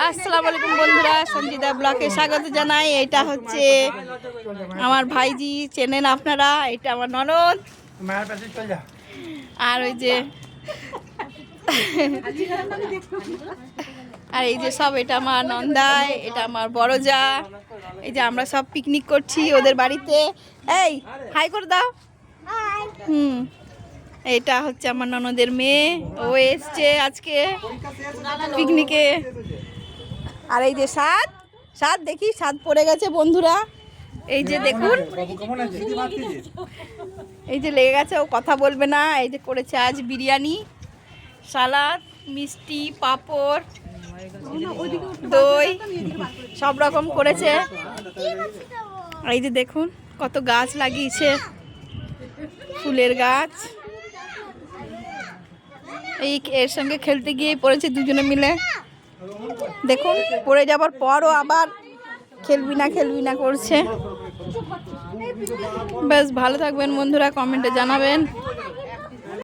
আসসালামু আলাইকুম বন্ধুরা, সঞ্জিতা ব্লগে স্বাগত জানাই। এটা হচ্ছে আমার ভাইজি, চেনেন আপনারা। এটা আমার ননদ। আর ওই যে আর এই যে সব, এটা আমার নন্দাই, এটা আমার বড় যা। এই যে আমরা সব পিকনিক করছি ওদের বাড়িতে। এই হাই করে দাও। এটা হচ্ছে আমার ননদের মেয়ে, ও এসছে আজকে পিকনিকে। আর এই যে সাদ দেখি সাদ পড়ে গেছে বন্ধুরা। এই যে দেখুন, এই যে লেগে গেছে, ও কথা বলবে না। এই যে করেছে আজ বিরিয়ানি, সালাদ, মিষ্টি, পাঁপড়, দই, সব রকম করেছে। এই যে দেখুন কত গাছ লাগিয়েছে, ফুলের গাছ। এই এর সঙ্গে খেলতে গিয়ে পড়েছে দুজনে মিলে। দেখুন পড়ে যাবার পরও আবার খেলবি না করছে। বেশ ভালো থাকবেন বন্ধুরা, কমেন্টে জানাবেন।